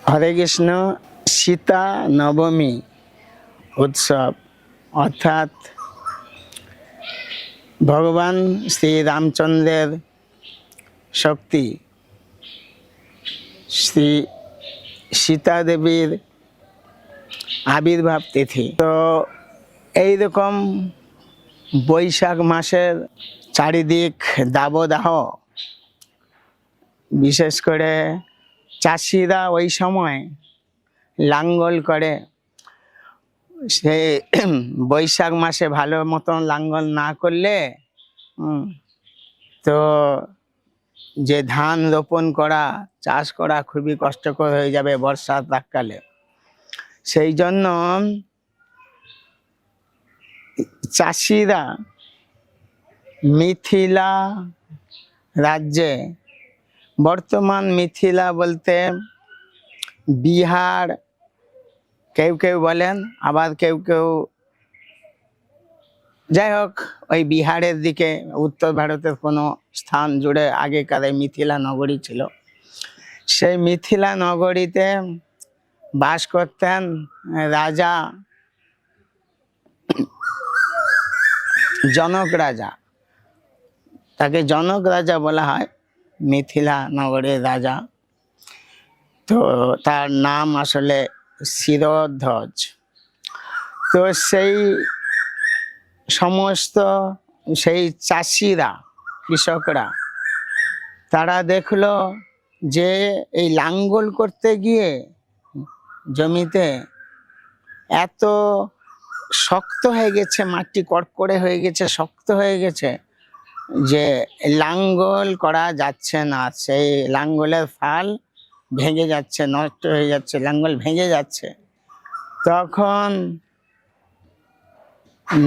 হরে কৃষ্ণ। সীতা নবমী উৎসব অর্থাৎ ভগবান শ্রী রামচন্দ্রের শক্তি শ্রী সীতা দেবীর আবির্ভাব তিথি। তো এইরকম বৈশাখ মাসের চারিদিক দাবদাহ, বিশেষ করে চাষিরা ওই সময় লাঙ্গল করে। সে বৈশাখ মাসে ভালো মতন লাঙ্গল না করলে তো যে ধান রোপণ করা, চাষ করা খুবই কষ্টকর হয়ে যাবে বর্ষাকালে। সেই জন্য চাষিরা মিথিলা রাজ্যে, বর্তমান মিথিলা বলতে বিহার কেউ কেউ বলেন, আবার কেউ কেউ, যাই হোক ওই বিহারের দিকে উত্তর ভারতের কোনো স্থান জুড়ে আগেকার মিথিলা নগরী ছিল। সেই মিথিলা নগরীতে বাস করতেন রাজা জনক রাজা। তাকে জনক রাজা বলা হয়, মিথিলা নগরের রাজা। তো তার নাম আসলে শিরধ্বজ। তো সেই সমস্ত সেই চাষিরা, কৃষকরা, তারা দেখলো যে এই লাঙ্গল করতে গিয়ে জমিতে এত শক্ত হয়ে গেছে, মাটি কড়কড়ে হয়ে গেছে, শক্ত হয়ে গেছে যে লাঙ্গল করা যাচ্ছে না। সেই লাঙ্গলের ফাল ভেঙে যাচ্ছে, নষ্ট হয়ে যাচ্ছে, লাঙ্গল ভেঙে যাচ্ছে। তখন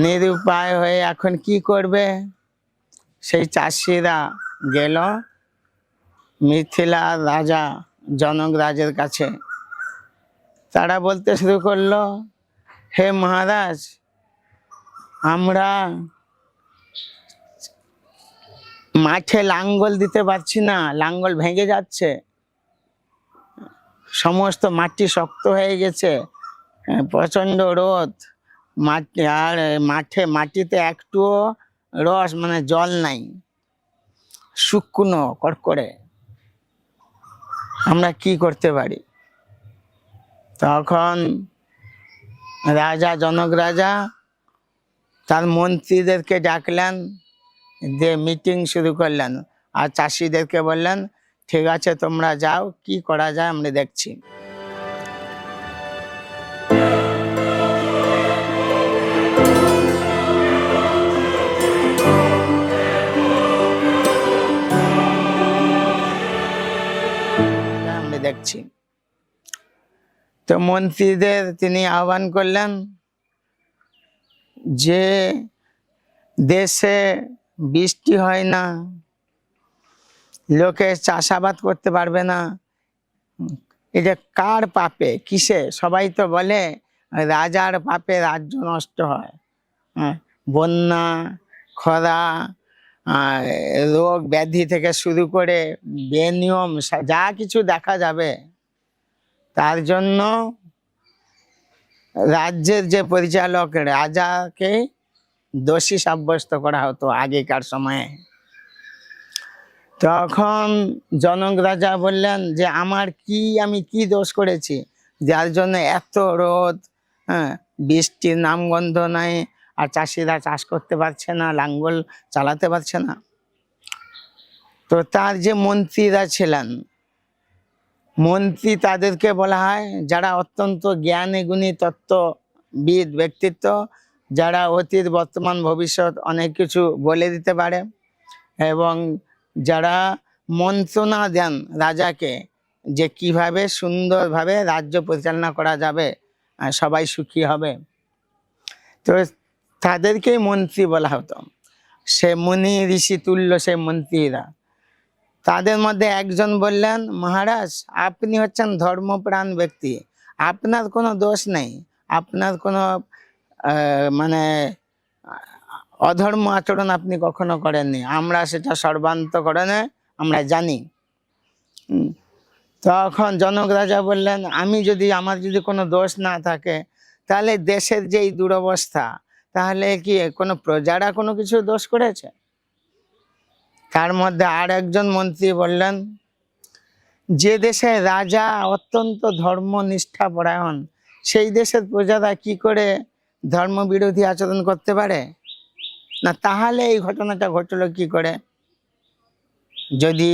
নিরুপায় হয়ে এখন কি করবে, সেই চাষিরা গেল মিথিলা রাজা জনক রাজের কাছে। তারা বলতে শুরু করলো, হে মহারাজ, আমরা মাঠে লাঙ্গল দিতে পারছি না, লাঙ্গল ভেঙে যাচ্ছে, সমস্ত মাটি শক্ত হয়ে গেছে, প্রচন্ড রোদ, মাটি আর মাটিতে একটুও রস মানে জল নাই, শুকনো কড়কড়ে, আমরা কি করতে পারি? তখন রাজা জনক রাজা তার মন্ত্রীদেরকে ডাকলেন, দিয়ে মিটিং শুরু করলেন, আর চাষিদেরকে বললেন, ঠিক আছে তোমরা যাও, কি করা যায় আমরা দেখছি। দেখছি তো মন্ত্রীদের তিনি আহ্বান করলেন যে দেশে বৃষ্টি হয় না, লোকে চাষাবাদ করতে পারবে না, এটা কার পাপে, কিসে? সবাই তো বলে রাজার পাপে রাজ্য নষ্ট হয়, বন্যা, খরা, রোগ ব্যাধি থেকে শুরু করে বেনিয়ম যা কিছু দেখা যাবে, তার জন্য রাজ্যের যে পরিচালক রাজাকে দোষী সাব্যস্ত করা হতো আগেকার সময়ে। তখন জনক রাজা বললেন যে আমি কি দোষ করেছি যার জন্য এত রোদ, বৃষ্টির নামগন্ধ নাই, আর চাষিরা চাষ করতে পারছে না, লাঙ্গল চালাতে পারছে না। তো তার যে মন্ত্রীরা ছিলেন, মন্ত্রী তাদেরকে বলা হয় যারা অত্যন্ত জ্ঞানী গুণী তত্ত্ববিদ ব্যক্তিত্ব, যারা অতীত বর্তমান ভবিষ্যৎ অনেক কিছু বলে দিতে পারে, এবং যারা মন্ত্রণা দেন রাজাকে যে কিভাবে সুন্দরভাবে রাজ্য পরিচালনা করা যাবে, সবাই সুখী হবে। তো তাদেরকেই মন্ত্রী বলা হতো। সে মুনি ঋষি তুল্য সে মন্ত্রীরা। তাদের মধ্যে একজন বললেন, মহারাজ আপনি হচ্ছেন ধর্মপ্রাণ ব্যক্তি, আপনার কোনো দোষ নেই, আপনার কোনো মানে অধর্ম আচরণ আপনি কখনো করেননি, আমরা সেটা সর্বান্তকরণে আমরা জানি। তখন জনক রাজা বললেন, আমার যদি কোনো দোষ না থাকে, তাহলে দেশের যেই দুরবস্থা, তাহলে কি কোনো প্রজারা কোনো কিছু দোষ করেছে? তার মধ্যে আর একজন মন্ত্রী বললেন, যে দেশে রাজা অত্যন্ত ধর্মনিষ্ঠা পরায়ণ, সেই দেশের প্রজারা কি করে ধর্মবিরোধী আচরণ করতে পারে? না, তাহলে এই ঘটনাটা ঘটলো কি করে? যদি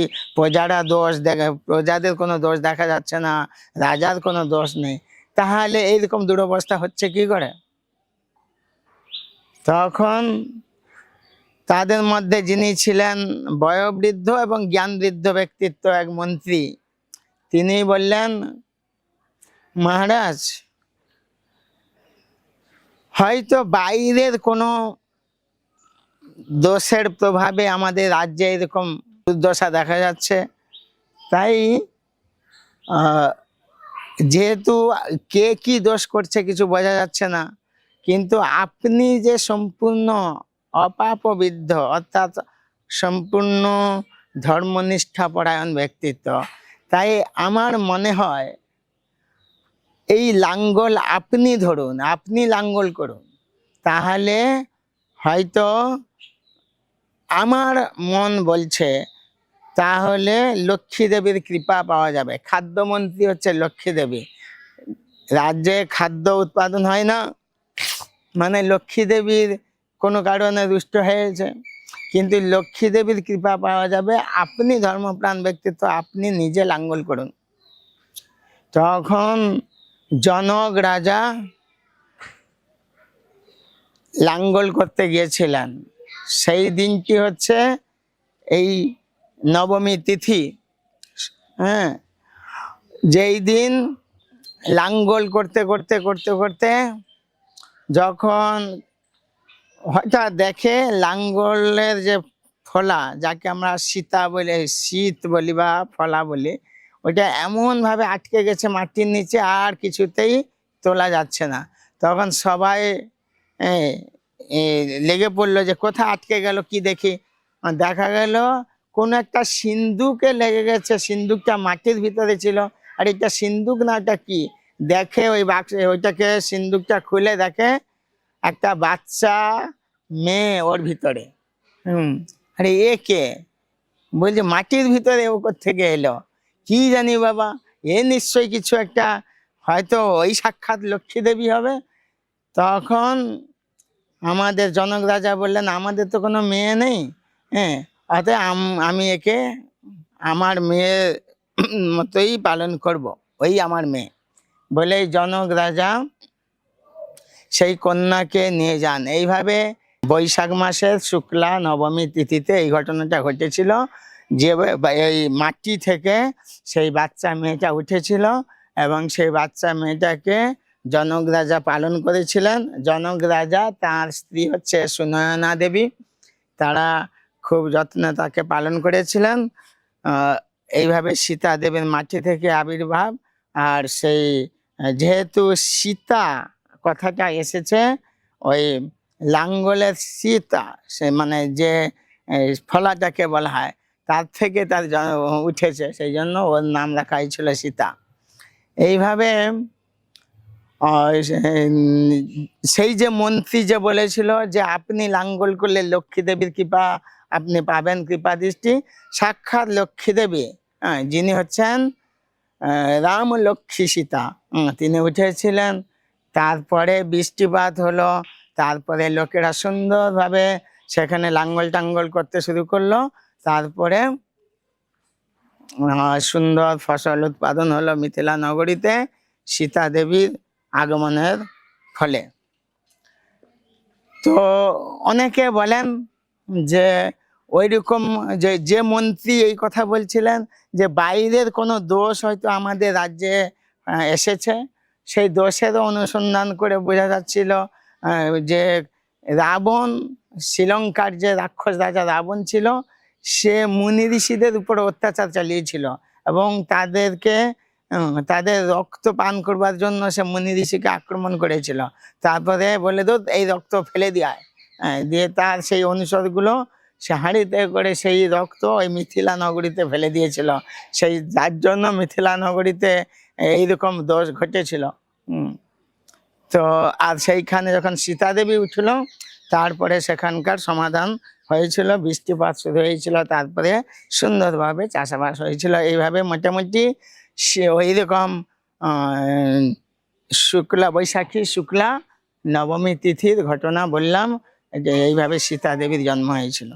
প্রজাদের কোনো দোষ দেখা যাচ্ছে না, রাজার কোনো দোষ নেই, তাহলে এইরকম দুরবস্থা হচ্ছে কি করে? তখন তাদের মধ্যে যিনি ছিলেন বয়োবৃদ্ধ এবং জ্ঞানবৃদ্ধ ব্যক্তিত্ব এক মন্ত্রী, তিনি বললেন, মহারাজ, হয়তো বাইরের কোনো দোষের প্রভাবে আমাদের রাজ্যে এরকম দুর্দশা দেখা যাচ্ছে, তাই যেহেতু কে কি দোষ করছে কিছু বোঝা যাচ্ছে না, কিন্তু আপনি যে সম্পূর্ণ অপাপবিদ্ধ, অর্থাৎ সম্পূর্ণ ধর্মনিষ্ঠাপরায়ণ ব্যক্তিত্ব, তাই আমার মনে হয় এই লাঙ্গল আপনি ধরুন, আপনি লাঙ্গল করুন, তাহলে হয়তো আমার মন বলছে তাহলে লক্ষ্মী দেবীর কৃপা পাওয়া যাবে। খাদ্যমন্ত্রী হচ্ছে লক্ষ্মী দেবী, রাজ্যে খাদ্য উৎপাদন হয় না, মানে লক্ষ্মী দেবীর কোনো কারণে রুষ্ট হয়েছে, কিন্তু লক্ষ্মী দেবীর কৃপা পাওয়া যাবে। আপনি ধর্মপ্রাণ ব্যক্তিত্ব, আপনি নিজে লাঙ্গল করুন। তখন জনক রাজা লাঙ্গল করতে গিয়েছিলেন। সেই দিনটি হচ্ছে এই নবমী তিথি, হ্যাঁ, যেই দিন লাঙ্গল করতে করতে করতে করতে যখন হঠাৎ দেখে লাঙ্গলের যে ফলা, যাকে আমরা সীতা বলি, শীত বলি বা ফলা বলি, ওইটা এমনভাবে আটকে গেছে মাটির নিচে, আর কিছুতেই তোলা যাচ্ছে না। তখন সবাই লেগে পড়লো যে কোথায় আটকে গেল, কি দেখি। দেখা গেল কোন একটা সিন্দুকে লেগে গেছে, সিন্দুকটা মাটির ভিতরে ছিল। আর এটা সিন্দুক না, এটা কি, দেখে ওই বাক্স, ওইটাকে সিন্দুকটা খুলে দেখে একটা বাচ্চা মেয়ে ওর ভিতরে। আরে এ কে? বলছে মাটির ভিতরে ও থেকে এলো, কি জানি বাবা, এ নিশ্চয়ই কিছু একটা, হয়তো ওই সাক্ষাৎ লক্ষ্মী দেবী হবে। তখন আমাদের জনক রাজা বললেন, আমাদের তো কোনো মেয়ে নেই, হ্যাঁ, অতএব আমি একে আমার মেয়ের মতোই পালন করব, ওই আমার মেয়ে বলে জনক রাজা সেই কন্যাকে নিয়ে যান। এইভাবে বৈশাখ মাসের শুক্লা নবমী তিথিতে এই ঘটনাটা ঘটেছিল, যে এই মাটি থেকে সেই বাচ্চা মেয়েটা উঠেছিল এবং সেই বাচ্চা মেয়েটাকে জনক রাজা পালন করেছিলেন। জনক রাজা, তার স্ত্রী হচ্ছে সুনয়না দেবী, তারা খুব যত্নে তাকে পালন করেছিলেন। এইভাবে সীতা দেবীর মাটি থেকে আবির্ভাব। আর সেই যেহেতু সীতা কথাটা এসেছে ওই লাঙ্গলের সীতা, সে মানে যে ফলাটাকে বলা হয়, তার থেকে তার উঠেছে, সেই জন্য ওর নাম রাখা হয়েছিল সীতা। এইভাবে সেই যে মন্ত্রী যে বলেছিল যে আপনি লাঙ্গল করলে লক্ষ্মী দেবীর কৃপা আপনি পাবেন, কৃপা দৃষ্টি, সাক্ষাৎ লক্ষ্মী দেবী, যিনি হচ্ছেন রাম লক্ষ্মী সীতা, তিনি উঠেছিলেন। তারপরে বৃষ্টিপাত হলো, তারপরে লোকেরা সুন্দরভাবে সেখানে লাঙ্গল টাঙ্গল করতে শুরু করলো, তারপরে সুন্দর ফসল উৎপাদন হলো মিথিলা নগরীতে সীতা দেবীর আগমনের ফলে। তো অনেকে বলেন যে ওইরকম যে মন্ত্রী এই কথা বলছিলেন যে বাইরের কোনো দোষ হয়তো আমাদের রাজ্যে এসেছে, সেই দোষেরও অনুসন্ধান করে বোঝা যাচ্ছিল যে রাবণ, শ্রীলঙ্কার যে রাক্ষস রাজা রাবণ ছিল, সে মুনি ঋষিদের উপর অত্যাচার চালিয়েছিল এবং তাদের রক্ত পান করবার জন্য সে মুনি ঋষিকে আক্রমণ করেছিল। তারপরে বলে এই রক্ত ফেলে দেয়, দিয়ে তার সেই অনুসরগুলো সে হাঁড়িতে করে সেই রক্ত ওই মিথিলা নগরীতে ফেলে দিয়েছিল, সেই যার জন্য মিথিলা নগরীতে এইরকম দোষ ঘটেছিল। তো আর সেইখানে যখন সীতা দেবী উঠল, তারপরে সেখানকার সমাধান হয়েছিল, বৃষ্টিপাত শুরু হয়েছিল, তারপরে সুন্দরভাবে চাষাবাস হয়েছিল। এইভাবে মোটামুটি ওই রকম শুক্লা বৈশাখী শুক্লা নবমী তিথির ঘটনা বললাম, যে এইভাবে সীতা দেবীর জন্ম হয়েছিল।